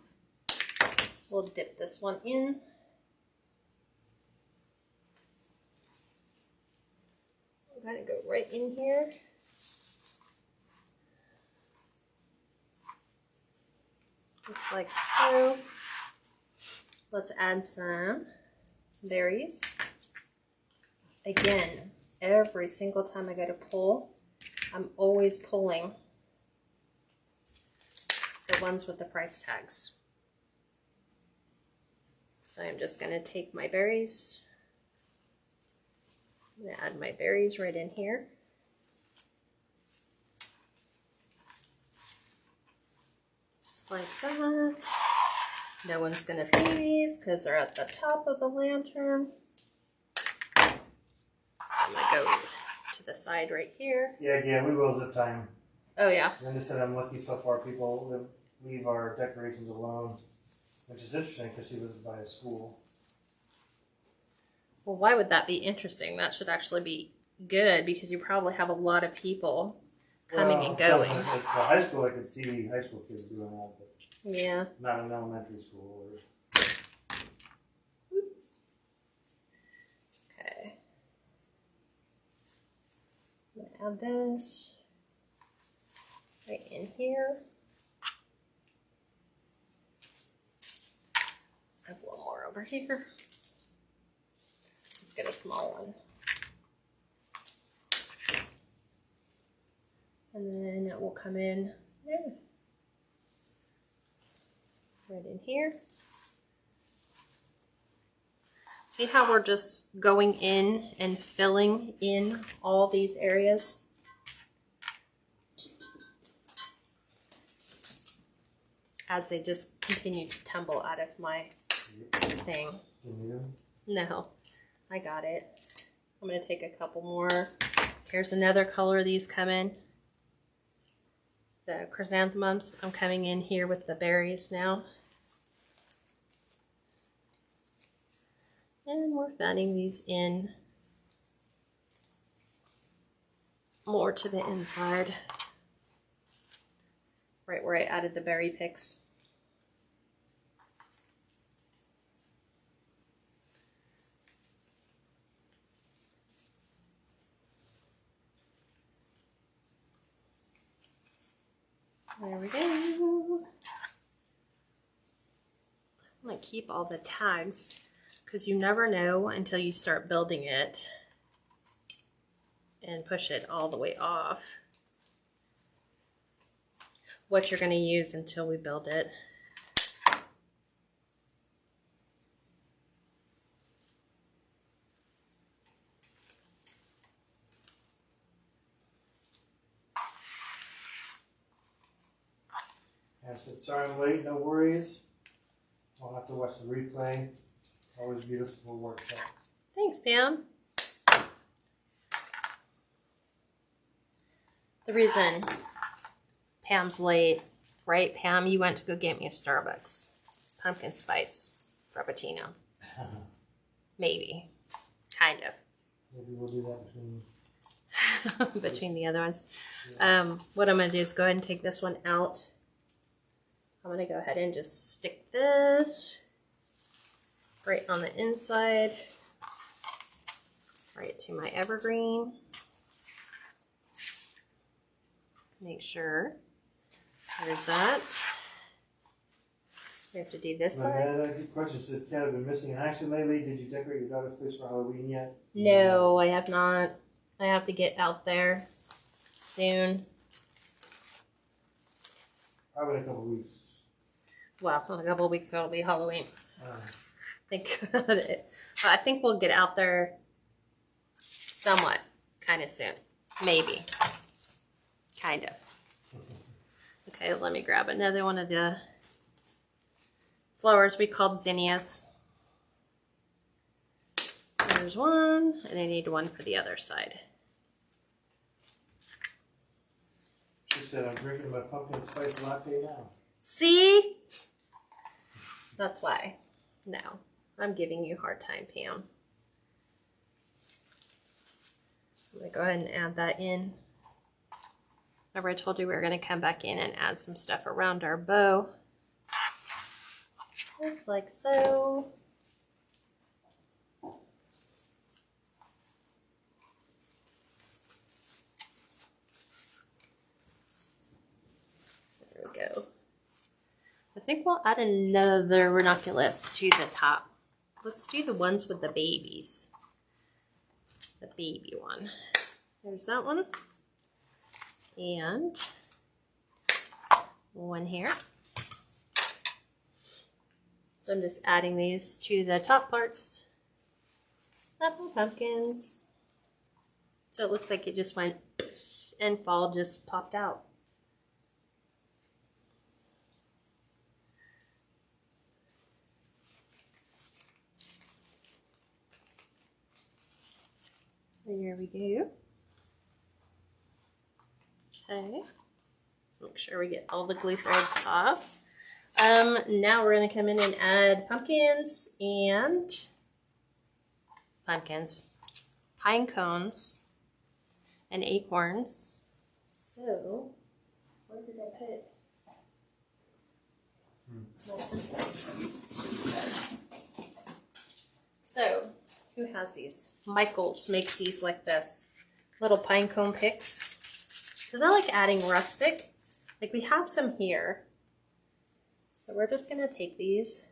We'll dip this one in. I'm gonna go right in here. Just like so. Let's add some berries. Again, every single time I go to pull, I'm always pulling the ones with the price tags. So I'm just going to take my berries. I'm going to add my berries right in here. Just like that. No one's going to see these because they're at the top of the lantern. So I'm going to go to the side right here. Yeah, we will zip time. Oh, yeah. And I said I'm lucky so far people leave our decorations alone, which is interesting because she lives by a school. Well, why would that be interesting? That should actually be good because you probably have a lot of people coming and going. At the high school, I could see high school kids doing that, but yeah, not in elementary school. Okay. I'm gonna add this right in here. I have one more over here. Let's get a small one. And then it will come in there. Right in here. See how we're just going in and filling in all these areas? As they just continue to tumble out of my thing. No, I got it. I'm going to take a couple more. Here's another color these come in. The chrysanthemums. I'm coming in here with the berries now. And we're fanning these in more to the inside. Right where I added the berry picks. There we go. I'm going to keep all the tags because you never know until you start building it and push it all the way off what you're going to use until we build it. I said, sorry I'm late, no worries. I'll have to watch the replay. Always beautiful work. Thanks, Pam. The reason Pam's late, right, Pam? You went to go get me a Starbucks pumpkin spice frappuccino. Maybe. Kind of. Maybe we'll do that between between the other ones. What I'm going to do is go ahead and take this one out. I'm going to go ahead and just stick this right on the inside, right to my evergreen. Make sure there's that. We have to do this side. I had a good question. So Kat have been missing in action lately. Did you decorate your daughter's place for Halloween yet? No, I have not. I have to get out there soon. Probably in a couple of weeks. Well, in a couple of weeks it'll be Halloween. I think we'll get out there somewhat, kind of soon. Maybe. Kind of. Okay, let me grab another one of the flowers we called zinnias. There's one, and I need one for the other side. She said, I'm drinking my pumpkin spice latte now. See? That's why. No, I'm giving you a hard time, Pam. I'm gonna go ahead and add that in. Remember I told you we were gonna come back in and add some stuff around our bow. Just like so. There we go. I think we'll add another ranunculus to the top. Let's do the ones with the babies. The baby one. There's that one. And one here. So I'm just adding these to the top parts of the pumpkins. So it looks like it just went and fall just popped out. There we go. Okay. Let's make sure we get all the glue threads off. Now we're going to come in and add pumpkins and pine cones, and acorns. So, where did I put it? So, who has these? Michaels makes these like this. Little pine cone picks. Because I like adding rustic. Like we have some here. So we're just going to take these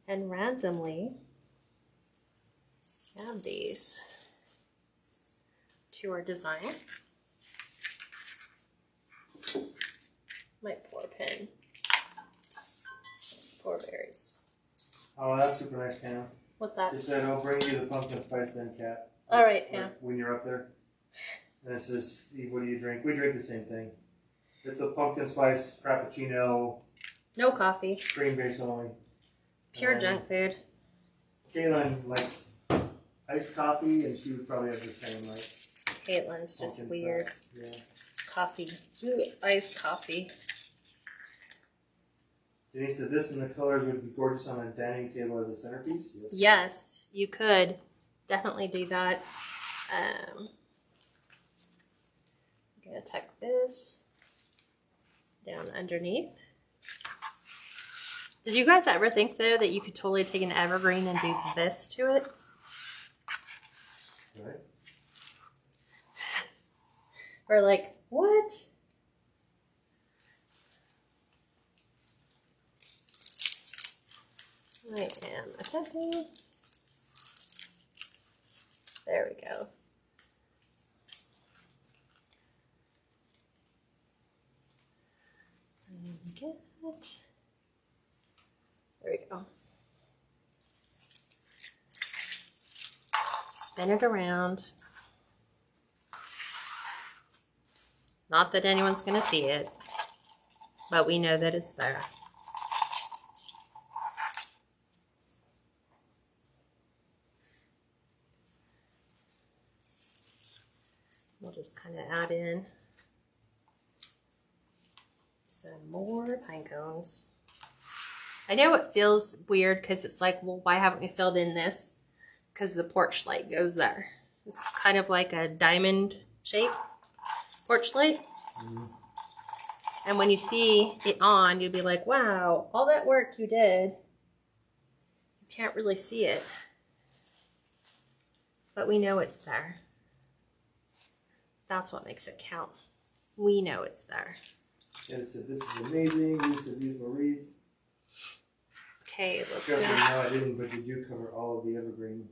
and randomly add these to our design. Might pour a pin. Pour berries. Oh, that's super nice, Pam. What's that? She said, "I'll bring you the pumpkin spice then, Kat." All right, Pam. When you're up there. And it says, "Steve, what do you drink?" We drink the same thing. It's a pumpkin spice frappuccino. No coffee. Cream base only. Pure junk food. Kaylin likes iced coffee, and she would probably have the same, like. Caitlin's just weird. Yeah. Coffee. Ooh, iced coffee. Denise said this and the colors would be gorgeous on a dining table as a centerpiece. Yes. Yes, you could definitely do that. I'm gonna tuck this down underneath. Did you guys ever think though that you could totally take an evergreen and do this to it? Right. Or like, what? I am attempting. There we go. And get. There we go. Spin it around. Not that anyone's going to see it, but we know that it's there. We'll just kind of add in some more pine cones. I know it feels weird because it's like, well, why haven't we filled in this? Because the porch light goes there. It's kind of like a diamond shape porch light. Mm-hmm. And when you see it on, you'll be like, wow, all that work you did, you can't really see it. But we know it's there. That's what makes it count. We know it's there. Yeah, so this is amazing. This is a beautiful wreath. Okay, let's go. go. No, I didn't, but you do cover all of the evergreen.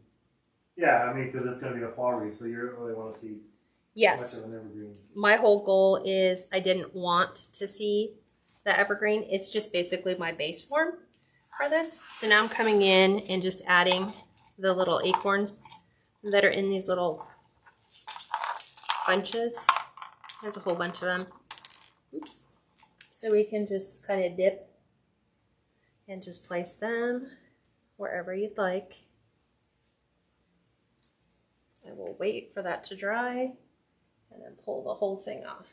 Yeah, I mean, because it's going to be a fall wreath, so you don't really want to see yes. much of an evergreen. My whole goal is I didn't want to see the evergreen. It's just basically my base form for this. So now I'm coming in and just adding the little acorns that are in these little bunches. There's a whole bunch of them. Oops. So we can just kind of dip and just place them wherever you'd like. I will wait for that to dry and then pull the whole thing off.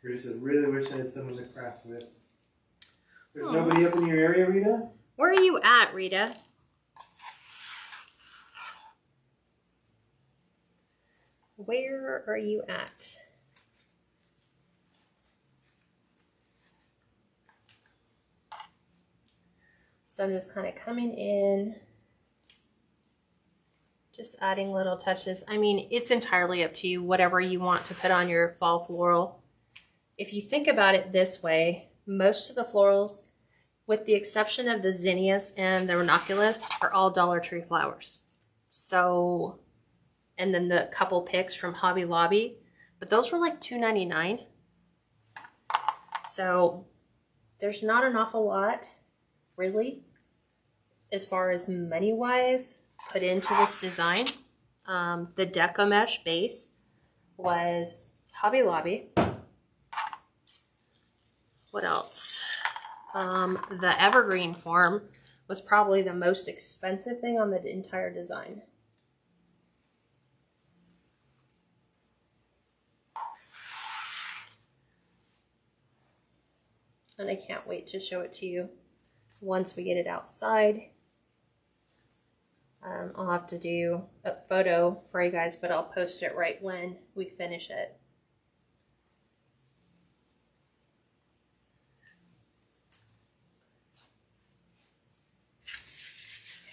Rita said, really wish I had someone to craft with. There's nobody up in your area, Rita? Where are you at, Rita? Where are you at? So I'm just kind of coming in, just adding little touches. I mean, it's entirely up to you, whatever you want to put on your fall floral. If you think about it this way, most of the florals, with the exception of the zinnias and the ranunculus, are all Dollar Tree flowers. So, and then the couple picks from Hobby Lobby, but those were like $2.99. So there's not an awful lot, really, as far as money-wise, put into this design. The Deco Mesh base was Hobby Lobby. What else? The Evergreen form was probably the most expensive thing on the entire design. And I can't wait to show it to you once we get it outside. I'll have to do a photo for you guys, but I'll post it right when we finish it.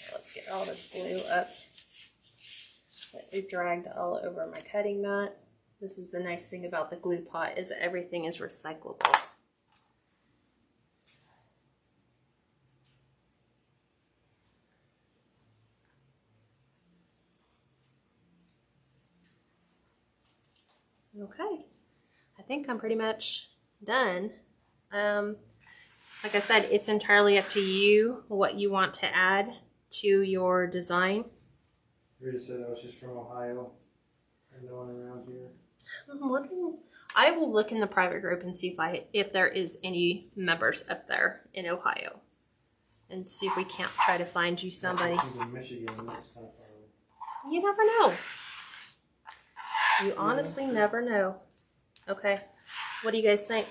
Okay, let's get all this glue up that we dragged all over my cutting mat. This is the nice thing about the glue pot, is everything is recyclable. Okay, I think I'm pretty much done. Like I said, it's entirely up to you what you want to add to your design. Rita said I was just from Ohio and no one around here. I'm wondering, I will look in the private group and see if there is any members up there in Ohio, and see if we can't try to find you somebody. She's in Michigan. That's kind of far away. You never know. You honestly never know. Okay, what do you guys think?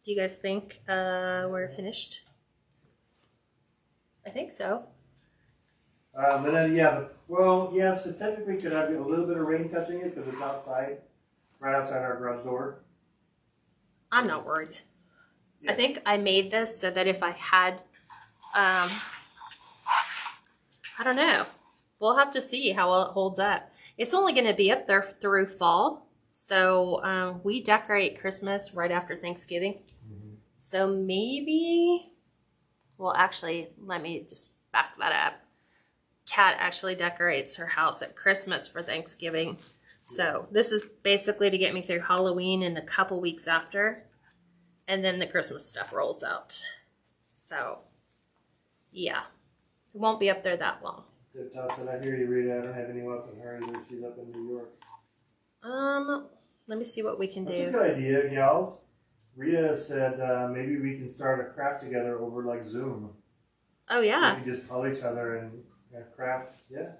Do you guys think we're finished? I think so. And then, yeah, well, yes, it technically could have a little bit of rain touching it because it's outside, right outside our garage door. I'm not worried. Yeah. I think I made this so that if I had, I don't know. We'll have to see how well it holds up. It's only going to be up there through fall. So we decorate Christmas right after Thanksgiving. Mm-hmm. So maybe, well, actually, let me just back that up. Kat actually decorates her house at Christmas for Thanksgiving. So this is basically to get me through Halloween and a couple weeks after. And then the Christmas stuff rolls out. So, yeah. It won't be up there that long. Todd said, I hear you, Rita. I don't have anyone up in her either. She's up in New York. Let me see what we can do. That's a good idea, gals. Rita said maybe we can start a craft together over like Zoom. Oh, yeah. We can just call each other and craft. Yeah.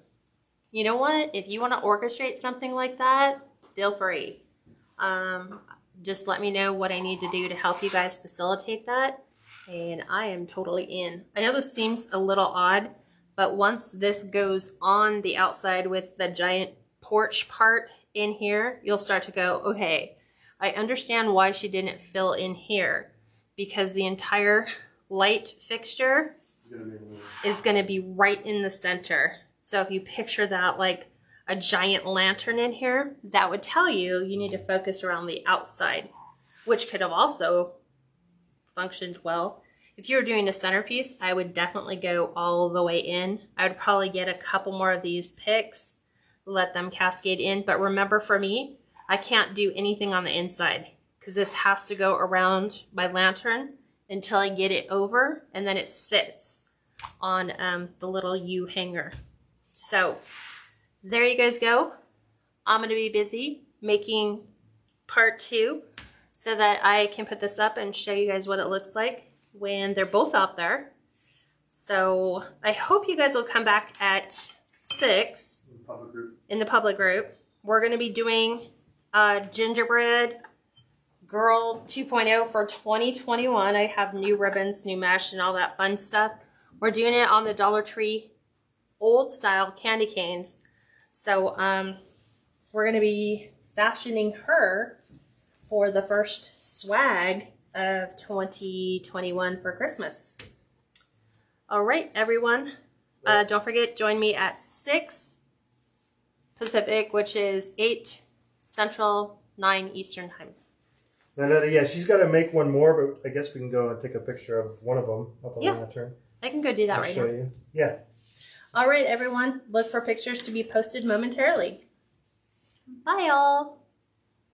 You know what? If you want to orchestrate something like that, feel free. Just let me know what I need to do to help you guys facilitate that. And I am totally in. I know this seems a little odd, but once this goes on the outside with the giant porch part in here, you'll start to go, okay, I understand why she didn't fill in here, because the entire light fixture is going to be right in the center. So if you picture that like a giant lantern in here, that would tell you you need to focus around the outside, which could have also functioned well. If you were doing a centerpiece, I would definitely go all the way in. I would probably get a couple more of these picks, let them cascade in. But remember, for me, I can't do anything on the inside because this has to go around my lantern until I get it over, and then it sits on the little U hanger. So there you guys go. I'm going to be busy making part 2 so that I can put this up and show you guys what it looks like when they're both out there. So I hope you guys will come back at 6 in the public group. We're going to be doing Gingerbread Girl 2.0 for 2021. I have new ribbons, new mesh, and all that fun stuff. We're doing it on the Dollar Tree old style candy canes. So we're going to be fashioning her for the first swag of 2021 for Christmas. All right, everyone. Don't forget, join me at 6 Pacific, which is 8 Central, 9 Eastern time. And yeah, she's got to make one more, but I guess we can go and take a picture of one of them up on the lantern. I can go do that I'll right show now. you. Yeah. All right, everyone. Look for pictures to be posted momentarily. Bye, y'all.